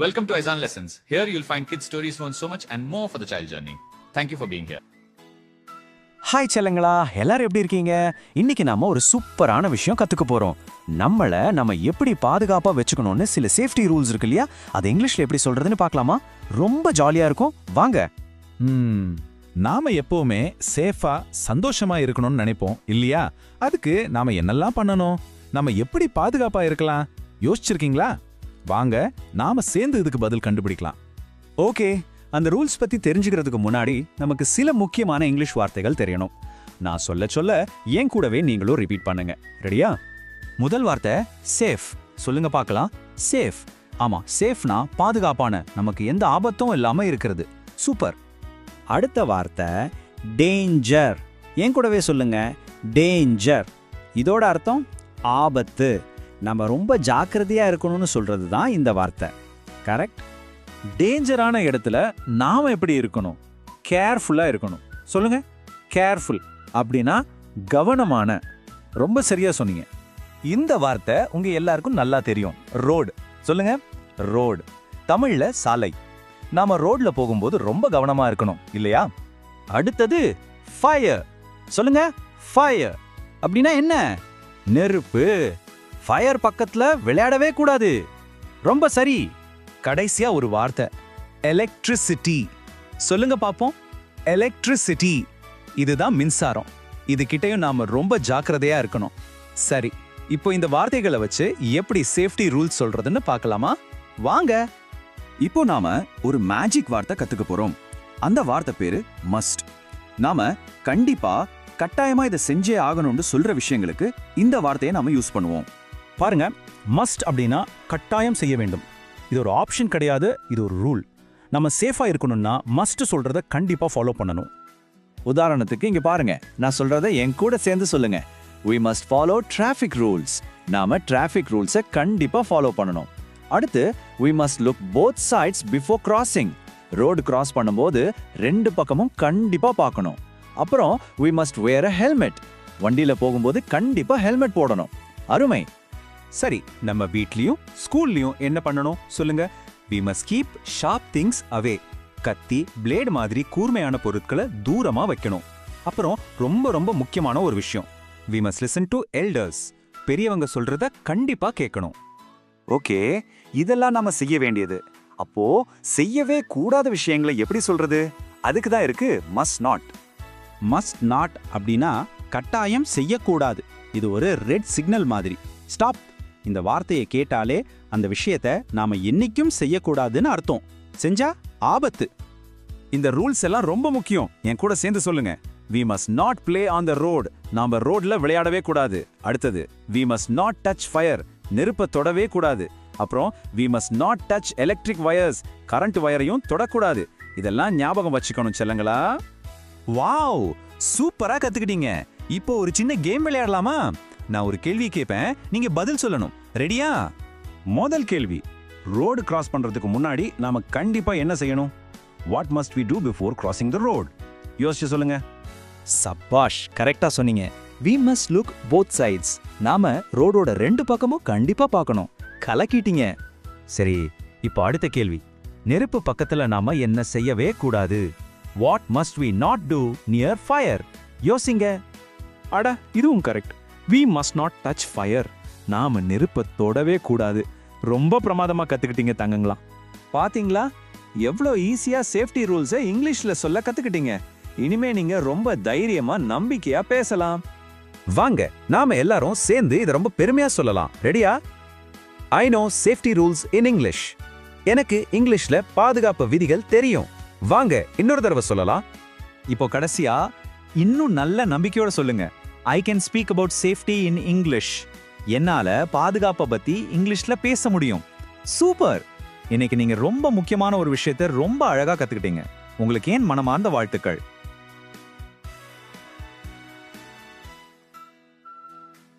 Welcome to Aizan Lessons. Here you'll find kids stories learn so much and more for the child journey. Thank you for being here. Hi செல்லங்களா, எல்லாரும் எப்படி இருக்கீங்க? இன்னைக்கு நாம ஒரு சூப்பரான விஷயம் கத்துக்க போறோம். நம்ம எப்படி பாதுகாப்பா வச்சுக்கணும்னு சில சேஃப்டி ரூல்ஸ் இருக்கு இல்லையா? அது இங்கிலீஷ்ல எப்படி சொல்றதுன்னு பார்க்கலாமா? ரொம்ப ஜாலியா இருக்கும். வாங்க. நாம எப்பவுமே சேஃபா சந்தோஷமா இருக்கணும்னு நினைப்போம் இல்லையா? அதுக்கு நாம என்னெல்லாம் பண்ணணும், நாம எப்படி பாதுகாப்பா இருக்கலாம் யோசிச்சிருக்கீங்களா? வாங்க நாம சேர்ந்து இதுக்கு பதில் கண்டுபிடிக்கலாம். ஓகே, அந்த ரூல்ஸ் பத்தி தெரிஞ்சுக்கிறதுக்கு முன்னாடி நமக்கு சில முக்கியமான இங்கிலீஷ் வார்த்தைகள் தெரியணும். நான் சொல்ல ஏன் கூடவே நீங்களும் ரிப்பீட் பண்ணுங்க. ரெடியா? முதல் வார்த்தை சேஃப். சொல்லுங்க பார்க்கலாம். சேஃப். ஆமா, சேஃப்னா பாதுகாப்பான, நமக்கு எந்த ஆபத்தும் இல்லாம இருக்கிறது. சூப்பர். அடுத்த வார்த்தை டேஞ்சர். ஏன் கூடவே சொல்லுங்க, டேஞ்சர். இதோட அர்த்தம் ஆபத்து. நம்ம ரொம்ப ஜாக்கிரதையா இருக்கணும்னு சொல்றது தான் இந்த வார்த்தை. கரெக்ட். டேஞ்சரான இடத்துல நாம எப்படி இருக்கணும்? கேர்ஃபுல்லா இருக்கணும். சொல்லுங்க. கேர்ஃபுல் அப்படின்னா கவனமான. ரொம்ப சரியா சொன்னீங்க. இந்த வார்த்தை உங்க எல்லாருக்கும் நல்லா தெரியும். ரோடு. சொல்லுங்க. ரோடு. தமிழ்ல சாலை. நாம ரோட்ல போகும்போது ரொம்ப கவனமா இருக்கணும் இல்லையா? அடுத்தது ஃபயர். சொல்லுங்க. ஃபயர் அப்படின்னா என்ன? நெருப்பு. ஃபயர் பக்கத்துல விளையாடவே கூடாது. ரொம்ப சரி. கடைசியா ஒரு வார்த்தை எலக்ட்ரிசிட்டி. சொல்லுங்க பாப்போம். எலக்ட்ரிசிட்டி. இதுதான் மின்சாரம். இது கிட்டயும் நாம ரொம்ப ஜாக்கிரதையா இருக்கணும். சரி, இப்போ இந்த வார்த்தைகளை வச்சு எப்படி சேஃப்டி ரூல்ஸ் சொல்றதுன்னு பார்க்கலாமா? வாங்க. இப்போ நாம ஒரு மேஜிக் வார்த்தை கத்துக்க போறோம். அந்த வார்த்தை பேரு மஸ்ட். நாம கண்டிப்பா கட்டாயமா இதை செஞ்சே ஆகணும்னு சொல்ற விஷயங்களுக்கு இந்த வார்த்தையை நாம யூஸ் பண்ணுவோம். பாருங்க, மஸ்ட் அப்படின்னா கட்டாயம் செய்ய வேண்டும். இது ஒரு ஆப்ஷன் கிடையாது, இது ஒரு ரூல். நம்ம சேஃபா இருக்கணும்னா மஸ்ட் சொல்றத கண்டிப்பா ஃபாலோ பண்ணணும். உதாரணத்துக்கு இங்க பாருங்க, நான் சொல்றத என் கூட சேர்ந்து சொல்லுங்க. We must follow traffic rules. நாம traffic rules-ஐ கண்டிப்பா ஃபாலோ பண்ணணும். அடுத்து we must look both sides before crossing. Road cross பண்ணும்போது ரெண்டு பக்கமும் கண்டிப்பா பார்க்கணும். அப்புறம் we must wear a helmet. வண்டியில போகும்போது கண்டிப்பா ஹெல்மெட் போடணும். அருமை. சரி, நம்ம வீட்லயும் ஸ்கூல்லயும் என்ன பண்ணணும் சொல்லுங்க. We must keep sharp things away. கத்தி, பிளேடு மாதிரி கூர்மையான பொருட்களை தூரமா வைக்கணும். அப்புறம் ரொம்ப ரொம்ப முக்கியமான ஒரு விஷயம், we must listen to elders. பெரியவங்க சொல்றத கண்டிப்பா கேட்கணும். ஓகே, இதெல்லாம் நாம செய்ய வேண்டியது. அப்போ செய்யவே கூடாத விஷயங்களை எப்படி சொல்றது? அதுக்கு தான் இருக்கு must not. மஸ்ட் நாட் அப்படின்னா கட்டாயம் செய்யக்கூடாது. இது ஒரு ரெட் சிக்னல் மாதிரி. ஸ்டாப். இந்த வார்த்தையை கேட்டாலே அந்த விஷயத்தை நாம என்னைக்கும் செய்யக்கூடாதுன்னு அர்த்தம். செஞ்சா ஆபத்து. இந்த ரூல்ஸ் எல்லாம் ரொம்ப முக்கியம். என் கூட சேர்ந்து சொல்லுங்க. We must not play on the road. நாம ரோட்ல விளையாடவே கூடாது. அடுத்தது we must not touch fire. நெருப்பை தொடவே கூடாது. அப்புறம் we must not touch electric wires. Current வயரையும் தொடக்கூடாது. இதெல்லாம் ஞாபகம் வச்சுக்கணும் செல்லங்களா. வாவ், சூப்பரா கத்துக்கிட்டீங்க. இப்போ ஒரு சின்ன கேம் விளையாடலாமா? நான் ஒரு கேள்வி கேட்பேன், நீங்க பதில் சொல்லணும். ரெடியா? முதல் கேள்வி, ரோடு கிராஸ் பண்றதுக்கு முன்னாடி நாம கண்டிப்பா என்ன செய்யணும்? What must we do before crossing the road? யோசிச்சு சொல்லுங்க. சபாஷ், கரெக்டா சொன்னீங்க. We must look both sides. நாம ரோடோட ரெண்டு பக்கமும் கண்டிப்பா பார்க்கணும். கலக்கிட்டீங்க. சரி, இப்போ அடுத்த கேள்வி, நெருப்பு பக்கத்துல நாம என்ன செய்யவே கூடாது? What must we not do near fire? யோசிங்க. அட, இதுவும் correct. We must not touch fire. நாம நெருப்பை தொடவே கூடாது. ரொம்ப பிரமாதமா கத்துக்கிட்டீங்க தங்கங்களா. பாத்தீங்களா, எவ்வளோ ஈஸியா சேஃப்டி ரூல்ஸை இங்கிலீஷ்ல சொல்ல கத்துக்கிட்டீங்க. இனிமே நீங்க ரொம்ப தைரியமா நம்பிக்கையா பேசலாம். வாங்க நாம எல்லாரும் சேர்ந்து இதை ரொம்ப பெருமையா சொல்லலாம். ரெடியா? I know safety rules in English. எனக்கு இங்கிலீஷ்ல பாதுகாப்பு விதிகள் தெரியும். வாங்க இன்னொரு தடவை சொல்லலாம். இப்போ கடைசியா இன்னும் நல்ல நம்பிக்கையோட சொல்லுங்க. I can speak about safety in English. என்னால பாதுகாப்பை பத்தி இங்கிலீஷ்ல பேச முடியும். சூப்பர். இன்னைக்கு நீங்க ரொம்ப முக்கியமான ஒரு விஷயத்தை ரொம்ப அழகா கத்துக்கிட்டீங்க. உங்களுக்கு ஏன் மனமார்ந்த வாழ்த்துக்கள்.